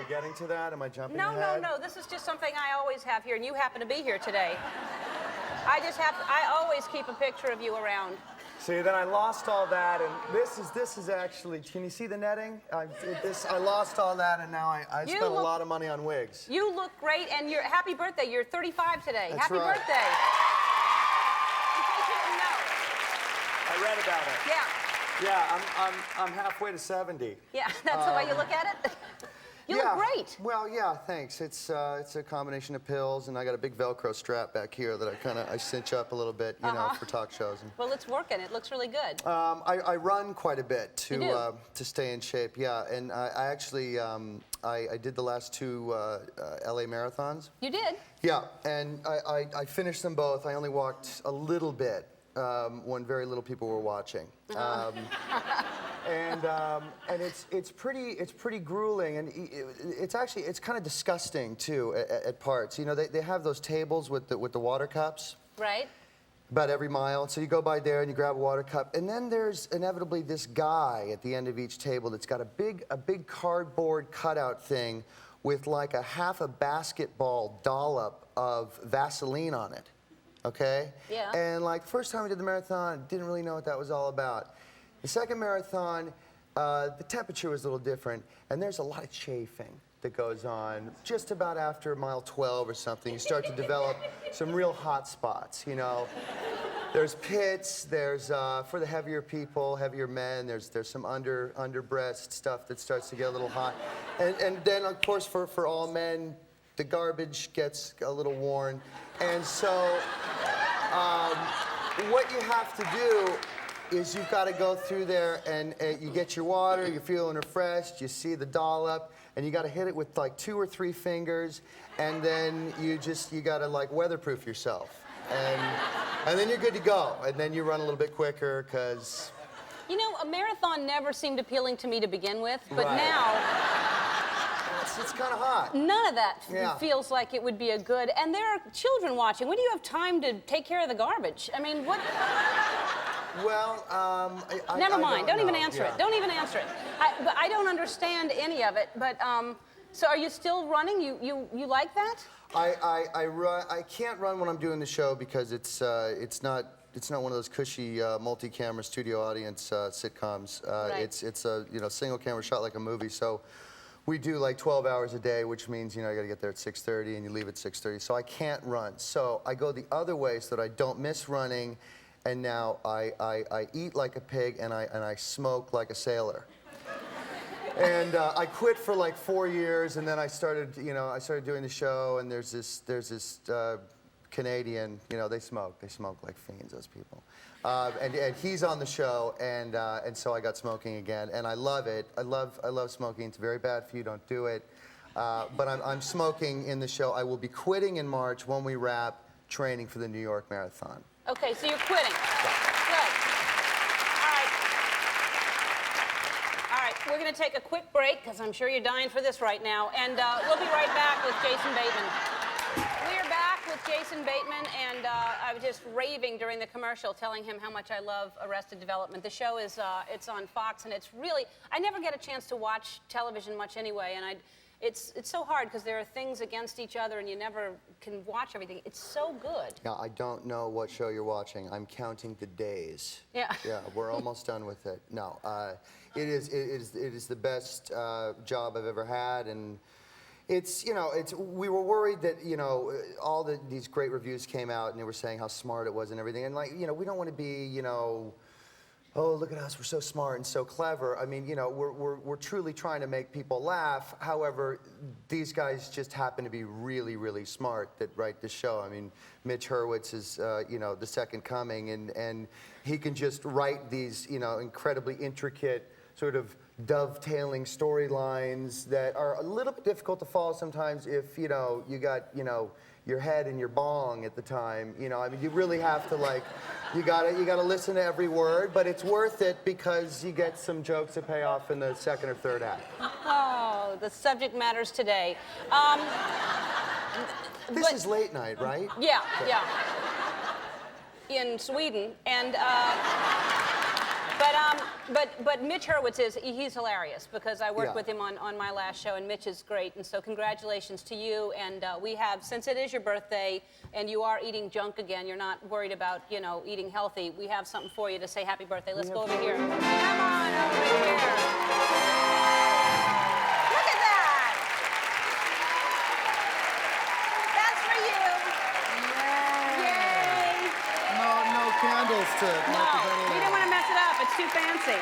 we getting to that? Am I jumping No, ahead? no. This is just something I always have here, and you happen to be here today. I always keep a picture of you around. See, then I lost all that, and this is actually, can you see the netting? I lost all that, and now I spent a lot of money on wigs. You look great, and happy birthday. You're 35 today. That's happy right. birthday. In case you didn't know. I read about it. Yeah. Yeah, I'm halfway to 70. Yeah, that's the way you look at it? You look great. Well, yeah, thanks. It's a combination of pills, and I got a big Velcro strap back here that I cinch up a little bit, you know, for talk shows. And, well, it's working. It looks really good. I run quite a bit to stay in shape. Yeah, and I actually I did the last 2 LA marathons. You did? Yeah, and I finished them both. I only walked a little bit when very little people were watching. And it's pretty grueling, and it's kind of disgusting too at parts. You know, they have those tables with the water cups. Right. About every mile. So you go by there and you grab a water cup, and then there's inevitably this guy at the end of each table that's got a big cardboard cutout thing with like half a basketball dollop of Vaseline on it. Okay? Yeah. And like the first time I did the marathon, I didn't really know what that was all about. The second marathon, the temperature was a little different, and there's a lot of chafing that goes on just about after mile 12 or something. You start to develop some real hot spots, you know. There's pits, there's, for the heavier people, heavier men, there's some under breast stuff that starts to get a little hot. And then, of course, for all men, the garbage gets a little worn. And so, what you have to do is you've got to go through there and you get your water, you're feeling refreshed, you see the dollop, and you got to hit it with like 2 or 3 fingers, and then you got to like weatherproof yourself. And then you're good to go. And then you run a little bit quicker because... You know, a marathon never seemed appealing to me to begin with, but right. now... It's kind of hot. None of that feels like it would be a good... And there are children watching. When do you have time to take care of the garbage? I mean, what... Well, Never mind. Don't even answer it. Don't even answer it. But I don't understand any of it. But so are you still running? You like that? I can't run when I'm doing the show because it's not one of those cushy multi-camera studio audience sitcoms. Right. It's a single camera shot like a movie. So we do like 12 hours a day, which means I got to get there at 6:30 and you leave at 6:30. So I can't run. So I go the other way so that I don't miss running. And now I eat like a pig and I smoke like a sailor. And I quit for like 4 years, and then I started doing the show. And there's this Canadian, they smoke like fiends, those people. And he's on the show, and so I got smoking again, and I love it. I love smoking. It's very bad for you. Don't do it. But I'm smoking in the show. I will be quitting in March when we wrap training for the New York Marathon. Okay, so you're quitting. Good. All right, we're going to take a quick break, because I'm sure you're dying for this right now, and we'll be right back with Jason Bateman. We're back with Jason Bateman, and I was just raving during the commercial, telling him how much I love Arrested Development. The show is, it's on Fox, and it's really, I never get a chance to watch television much anyway, and it's so hard because there are things against each other and you never can watch everything. It's so good. Yeah, I don't know what show you're watching. I'm counting the days. Yeah. Yeah, we're almost done with it. No, it is the best job I've ever had, and we were worried that all these great reviews came out and they were saying how smart it was and everything, and we don't want to be oh, look at us, we're so smart and so clever. I mean, we're truly trying to make people laugh. However, these guys just happen to be really, really smart that write the show. I mean, Mitch Hurwitz is, the second coming, and he can just write these, incredibly intricate sort of dovetailing storylines that are a little bit difficult to follow sometimes if, you got, your head and your bong at the time. I mean, you really have to you gotta listen to every word, but it's worth it because you get some jokes that pay off in the second or third act. Oh, the subject matters today. This is late night, right? Yeah, yeah. In Sweden, and but But Mitch Hurwitz he's hilarious because I worked Yeah. with him on my last show, and Mitch is great. And so congratulations to you. And we have, since it is your birthday and you are eating junk again, you're not worried about, you know, eating healthy, we have something for you to say happy birthday. Let's go over here. Come on over here. Look at that. That's for you. Yay. No candles to No, represent you didn't want to mess it up. It's too fancy.